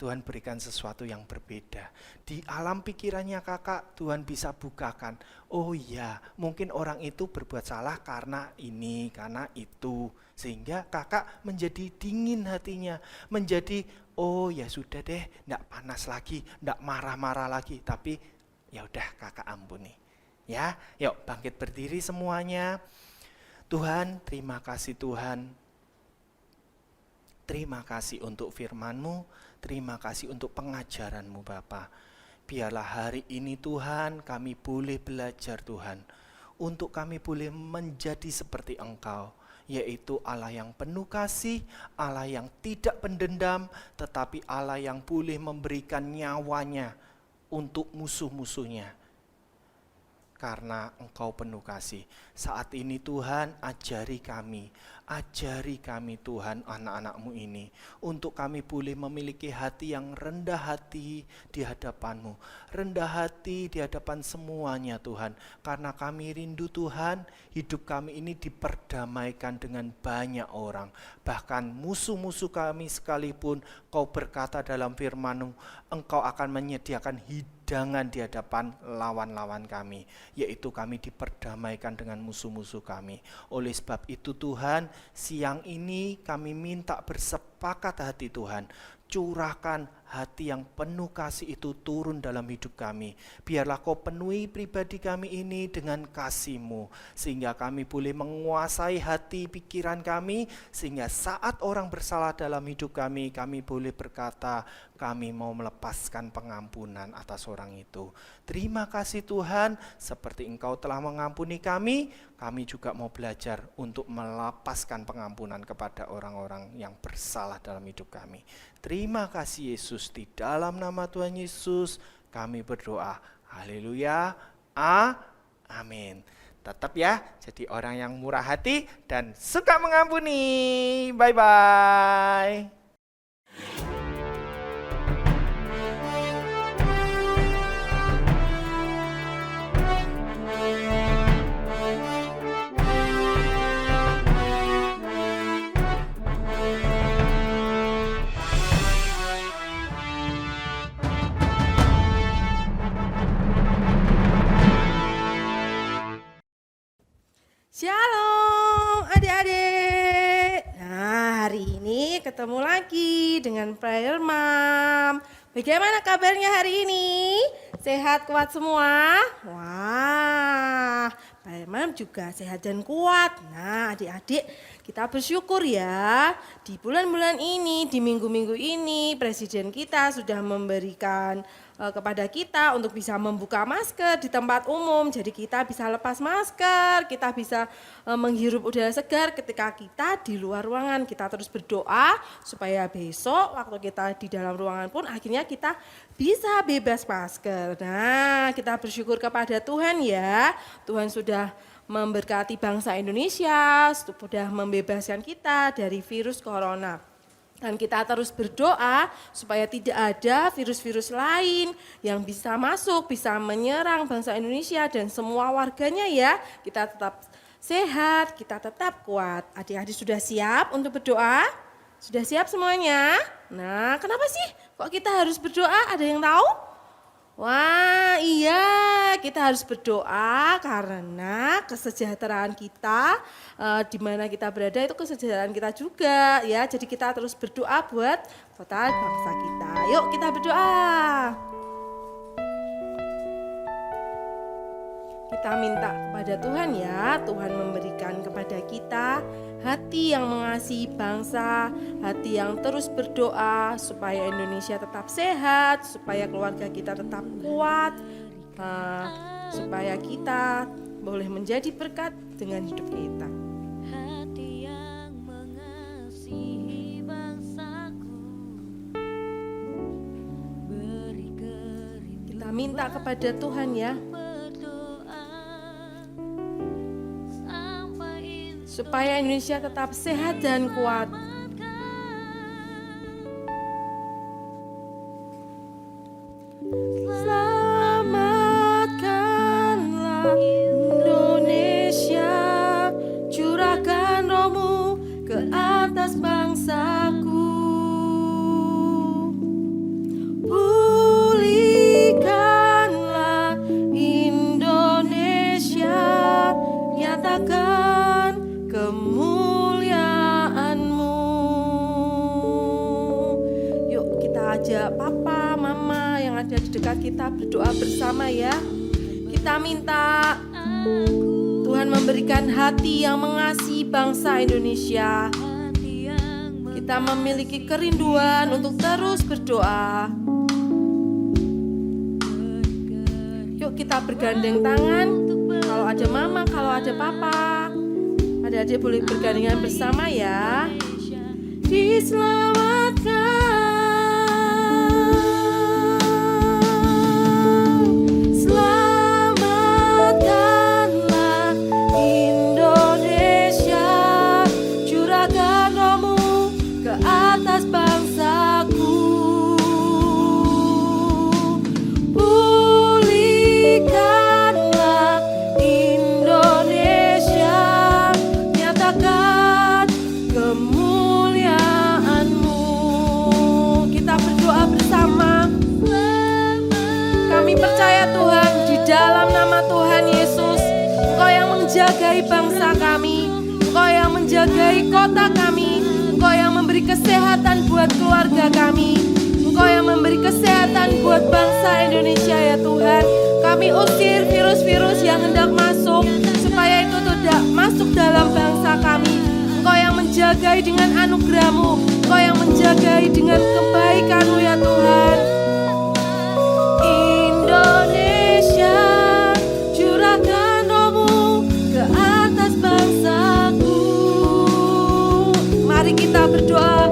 Tuhan berikan sesuatu yang berbeda. Di alam pikirannya kakak, Tuhan bisa bukakan. Oh iya, mungkin orang itu berbuat salah karena ini, karena itu. Sehingga kakak menjadi dingin hatinya. Menjadi, oh ya sudah deh, enggak panas lagi, enggak marah-marah lagi. Tapi ya udah kakak ampuni. Ya, yuk bangkit berdiri semuanya. Tuhan, terima kasih Tuhan. Terima kasih untuk firman-Mu, terima kasih untuk pengajaran-Mu Bapa. Biarlah hari ini Tuhan kami boleh belajar Tuhan. Untuk kami boleh menjadi seperti Engkau, yaitu Allah yang penuh kasih, Allah yang tidak pendendam, tetapi Allah yang boleh memberikan nyawanya untuk musuh-musuhnya. Karena Engkau penuh kasih. Saat ini Tuhan ajari kami Tuhan anak-anak-Mu ini. Untuk kami boleh memiliki hati yang rendah hati di hadapan-Mu. Rendah hati di hadapan semuanya Tuhan. Karena kami rindu Tuhan, hidup kami ini diperdamaikan dengan banyak orang. Bahkan musuh-musuh kami sekalipun, Kau berkata dalam firman-Mu, Engkau akan menyediakan hidangan di hadapan lawan-lawan kami, yaitu kami diperdamaikan dengan musuh-musuh kami. Oleh sebab itu Tuhan, siang ini kami minta bersepakat hati Tuhan, curahkan hati yang penuh kasih itu turun dalam hidup kami. Biarlah Kau penuhi pribadi kami ini dengan kasih-Mu, sehingga kami boleh menguasai hati pikiran kami, sehingga saat orang bersalah dalam hidup kami, kami boleh berkata, kami mau melepaskan pengampunan atas orang itu. Terima kasih Tuhan, seperti Engkau telah mengampuni kami juga mau belajar untuk melepaskan pengampunan kepada orang-orang yang bersalah dalam hidup kami. Terima kasih Yesus, di dalam nama Tuhan Yesus kami berdoa. Haleluya. Amin. Tetap ya, jadi orang yang murah hati dan suka mengampuni. Bye-bye. Shalom adik-adik. Nah, hari ini ketemu lagi dengan Prayer Mom. Bagaimana kabarnya hari ini? Sehat kuat semua? Wah, Prayer Mom juga sehat dan kuat. Nah, adik-adik, kita bersyukur ya. Di bulan-bulan ini, di minggu-minggu ini, Presiden kita sudah memberikan kepada kita untuk bisa membuka masker di tempat umum. Jadi kita bisa lepas masker, kita bisa menghirup udara segar ketika kita di luar ruangan. Kita terus berdoa supaya besok waktu kita di dalam ruangan pun akhirnya kita bisa bebas masker. Nah, kita bersyukur kepada Tuhan ya. Tuhan sudah memberkati bangsa Indonesia, sudah membebaskan kita dari virus corona. Dan kita terus berdoa supaya tidak ada virus-virus lain yang bisa masuk, bisa menyerang bangsa Indonesia dan semua warganya ya. Kita tetap sehat, kita tetap kuat. Adik-adik sudah siap untuk berdoa? Sudah siap semuanya? Nah, kenapa sih kok kita harus berdoa? Ada yang tahu? Wah, iya, kita harus berdoa karena kesejahteraan kita di mana kita berada itu kesejahteraan kita juga ya. Jadi kita terus berdoa buat kota bangsa kita. Yuk kita berdoa. Kita minta kepada Tuhan ya, Tuhan memberikan kepada kita hati yang mengasihi bangsa, hati yang terus berdoa supaya Indonesia tetap sehat, supaya keluarga kita tetap kuat, supaya kita boleh menjadi berkat dengan hidup kita. Hati yang mengasihi bangsaku, beri kerinduan Kita minta kepada Tuhan ya, berdoa sampai supaya Indonesia tetap sehat dan kuat. Selamatkanlah Indonesia, curahkan roh-Mu ke atas bangsaku. Pulihkanlah Indonesia, nyatakan kemuliaan-Mu. Yuk kita ajak papa, mama yang ada di dekat kita berdoa bersama ya. Kita minta Tuhan memberikan hati yang mengasihi bangsa Indonesia. Kita memiliki kerinduan untuk terus berdoa. Yuk kita bergandeng tangan. Kalau ada mama, kalau ada papa, adik-adik boleh bergandengan bersama ya. Selamatkanlah Indonesia, curahkan roh-Mu ke atas bangsaku. Pulihkanlah Indonesia, nyatakan kemuliaan-Mu. Kita berdoa bersama. Kami percaya Tuhan, di dalam nama Tuhan Yesus, Engkau yang menjagai bangsa kami, Engkau yang menjagai kota kami, Engkau yang memberi kesehatan buat keluarga kami, Engkau yang memberi kesehatan buat bangsa Indonesia ya Tuhan. Kami usir virus-virus yang hendak masuk, supaya itu tidak masuk dalam bangsa kami. Engkau yang menjagai dengan anugerah-Mu, Engkau yang menjagai dengan kebaikan-Mu ya Tuhan. Indonesia, curahkan roh-Mu ke atas bangsaku. Mari kita berdoa,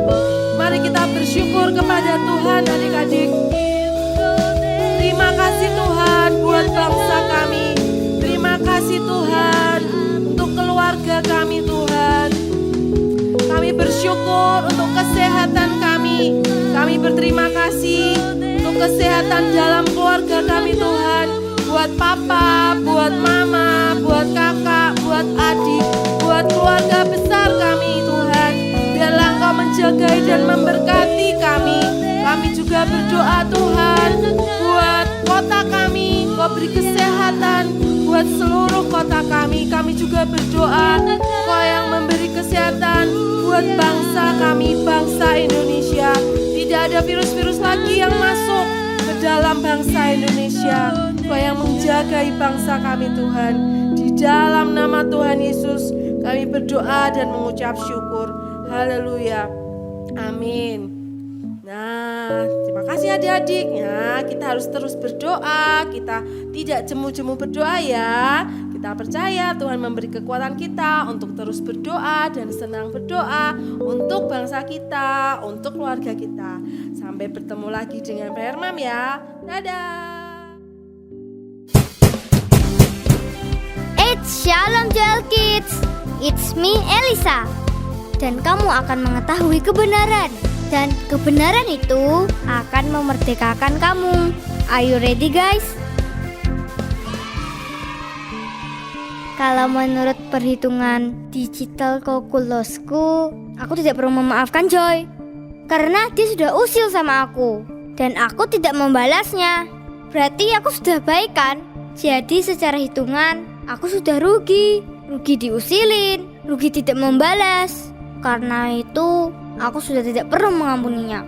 mari kita bersyukur kepada Tuhan adik-adik. Terima kasih Tuhan buat bangsa kami. Terima kasih Tuhan untuk keluarga kami Tuhan. Kami bersyukur untuk kesehatan kami. Kami berterima kasih untuk kesehatan dalam keluarga kami Tuhan. Buat papa, buat mama, buat kakak, buat adik, buat keluarga besar kami Tuhan. Biarlah Engkau menjagai dan memberkati kami. Kami juga berdoa Tuhan buat kota kami, Engkau beri kesehatan buat seluruh kota kami. Kami juga berdoa Engkau yang memberi kesehatan buat bangsa kami, bangsa Indonesia. Tidak ada virus-virus lagi yang masuk ke dalam bangsa Indonesia. Engkau yang menjagai bangsa kami Tuhan. Di dalam nama Tuhan Yesus kami berdoa dan mengucap syukur. Haleluya. Amin. Nah, terima kasih adik-adik. Ya, kita harus terus berdoa. Kita tidak jemu-jemu berdoa ya. Kita percaya Tuhan memberi kekuatan kita untuk terus berdoa dan senang berdoa untuk bangsa kita, untuk keluarga kita. Sampai bertemu lagi dengan Prayer Mom ya. Dadah. Shalom Joel Kids, it's me Elisa. Dan kamu akan mengetahui kebenaran. Dan kebenaran itu akan memerdekakan kamu. Are you ready guys? Kalau menurut perhitungan digital calculusku, aku tidak perlu memaafkan Joy. Karena dia sudah usil sama aku. Dan aku tidak membalasnya. Berarti aku sudah baik kan? Jadi secara hitungan, aku sudah rugi. Rugi diusilin, rugi tidak membalas. Karena itu, aku sudah tidak perlu mengampuninya.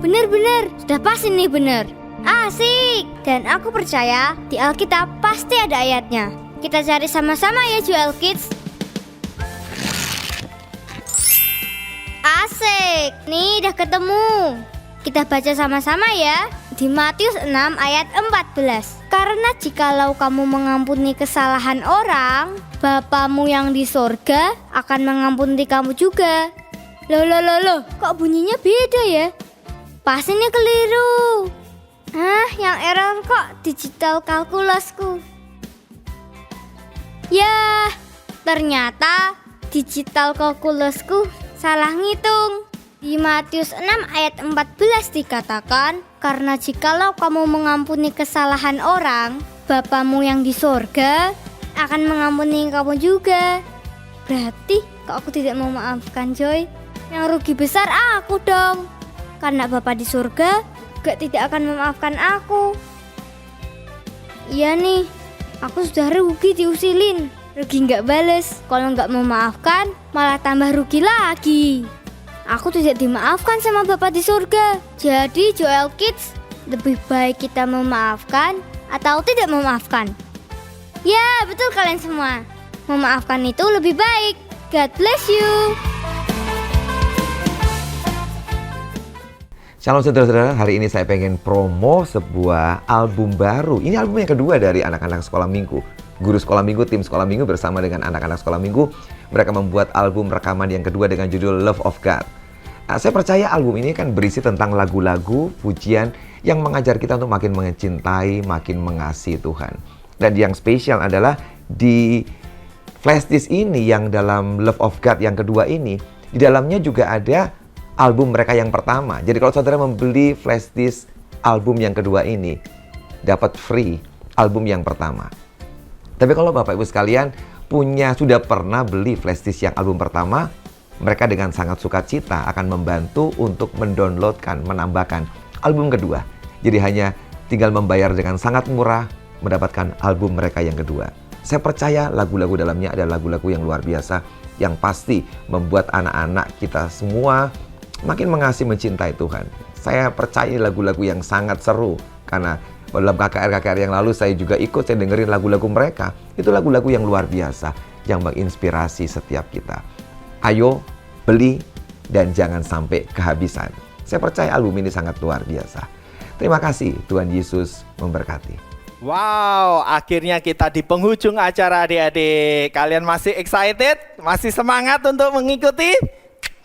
Benar-benar, sudah pasti nih benar. Asik! Dan aku percaya di Alkitab pasti ada ayatnya. Kita cari sama-sama ya Joel Kids. Asik! Nih udah ketemu. Kita baca sama-sama ya. Di Matius 6 ayat 14. Karena jikalau kamu mengampuni kesalahan orang, Bapamu yang di sorga akan mengampuni kamu juga. Loh, kok bunyinya beda ya? Pasti ini keliru. Yang error kok digital kalkulusku. Ya, ternyata digital kalkulusku salah ngitung. Di Matius 6 ayat 14 dikatakan, karena jikalau kamu mengampuni kesalahan orang, Bapamu yang di sorga akan mengampuni kamu juga. Berarti kok aku tidak mau maafkan Joy? Yang rugi besar aku dong. Karena Bapa di surga juga tidak akan memaafkan aku. Iya nih, aku sudah rugi diusilin. Rugi nggak bales. Kalau nggak memaafkan, malah tambah rugi lagi. Aku tidak dimaafkan sama Bapa di surga. Jadi Joel Kids, lebih baik kita memaafkan atau tidak memaafkan? Ya, betul kalian semua. Memaafkan itu lebih baik. God bless you. Shalom saudara-saudara, hari ini saya pengen promo sebuah album baru. Ini album yang kedua dari anak-anak sekolah minggu. Guru sekolah minggu, tim sekolah minggu bersama dengan anak-anak sekolah minggu. Mereka membuat album rekaman yang kedua dengan judul Love of God. Saya percaya album ini kan berisi tentang lagu-lagu, pujian yang mengajar kita untuk makin mencintai, makin mengasihi Tuhan. Dan yang spesial adalah di flash disk ini yang dalam Love of God yang kedua ini, di dalamnya juga ada album mereka yang pertama. Jadi kalau saudara membeli flash disk album yang kedua ini, dapat free album yang pertama. Tapi kalau Bapak Ibu sekalian sudah pernah beli flash disk yang album pertama, mereka dengan sangat sukacita akan membantu untuk mendownloadkan, menambahkan album kedua. Jadi hanya tinggal membayar dengan sangat murah, mendapatkan album mereka yang kedua. Saya percaya lagu-lagu dalamnya adalah lagu-lagu yang luar biasa, yang pasti membuat anak-anak kita semua makin mengasihi, mencintai Tuhan. Saya percaya lagu-lagu yang sangat seru, karena dalam KKR yang lalu saya juga ikut, saya dengerin lagu-lagu mereka. Itu lagu-lagu yang luar biasa, yang menginspirasi setiap kita. Ayo, beli, dan jangan sampai kehabisan. Saya percaya album ini sangat luar biasa. Terima kasih, Tuhan Yesus memberkati. Wow, akhirnya kita di penghujung acara adik-adik. Kalian masih excited? Masih semangat untuk mengikuti?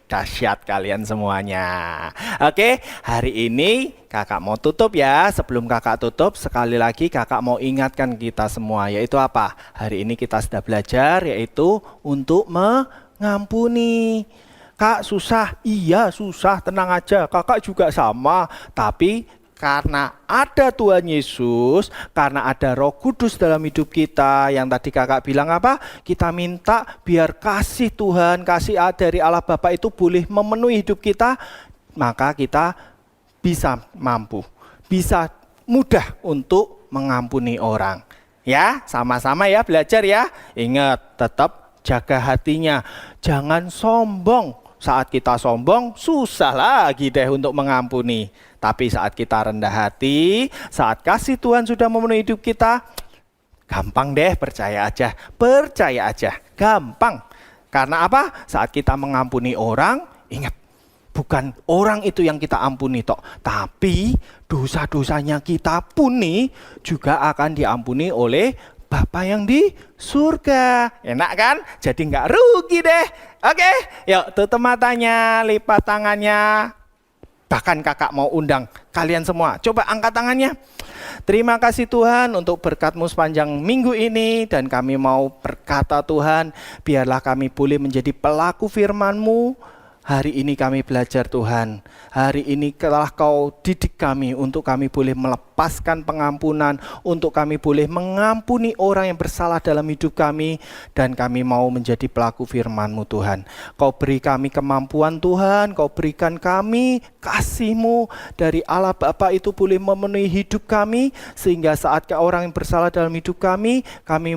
Dahsyat kalian semuanya. Oke, hari ini kakak mau tutup ya. Sebelum kakak tutup, sekali lagi kakak mau ingatkan kita semua, yaitu apa? Hari ini kita sudah belajar, yaitu untuk mengampuni. Kak susah, iya susah, tenang aja, kakak juga sama. Tapi karena ada Tuhan Yesus, karena ada Roh Kudus dalam hidup kita, yang tadi kakak bilang apa? Kita minta biar kasih Tuhan, kasih dari Allah Bapa itu boleh memenuhi hidup kita, maka kita bisa mampu, bisa mudah untuk mengampuni orang. Ya, sama-sama ya belajar ya. Ingat, tetap jaga hatinya, jangan sombong. Saat kita sombong, susah lagi deh untuk mengampuni. Tapi saat kita rendah hati, saat kasih Tuhan sudah memenuhi hidup kita, gampang deh, percaya aja, gampang. Karena apa? Saat kita mengampuni orang, ingat, bukan orang itu yang kita ampuni tapi dosa-dosanya kita puni juga akan diampuni oleh Bapa yang di surga. Enak kan? Jadi nggak rugi deh. Oke, yuk tutup matanya, lipat tangannya. Bahkan kakak mau undang kalian semua. Coba angkat tangannya. Terima kasih Tuhan untuk berkat-Mu sepanjang minggu ini. Dan kami mau berkata Tuhan, biarlah kami boleh menjadi pelaku firman-Mu. Hari ini kami belajar Tuhan. Hari ini telah Kau didik kami untuk kami boleh melepaskan pengampunan, untuk kami boleh mengampuni orang yang bersalah dalam hidup kami, dan kami mau menjadi pelaku firman-Mu Tuhan. Kau beri kami kemampuan Tuhan, Kau berikan kami kasih-Mu dari Allah Bapa itu boleh memenuhi hidup kami, sehingga saat orang yang bersalah dalam hidup kami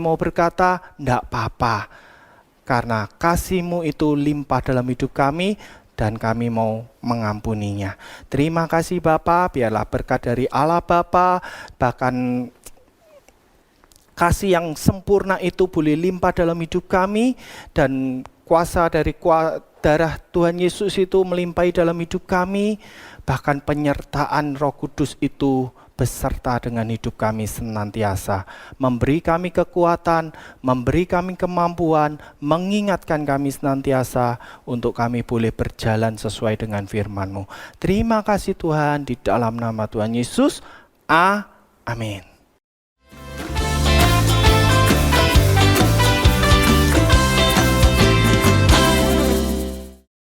mau berkata, "Ndak apa-apa." Karena kasih-Mu itu limpah dalam hidup kami dan kami mau mengampuninya. Terima kasih Bapa, biarlah berkat dari Allah Bapa, bahkan kasih yang sempurna itu boleh limpah dalam hidup kami, dan kuasa dari darah Tuhan Yesus itu melimpahi dalam hidup kami, bahkan penyertaan Roh Kudus itu beserta dengan hidup kami senantiasa, memberi kami kekuatan, memberi kami kemampuan, mengingatkan kami senantiasa untuk kami boleh berjalan sesuai dengan firman-Mu. Terima kasih Tuhan, di dalam nama Tuhan Yesus, amin.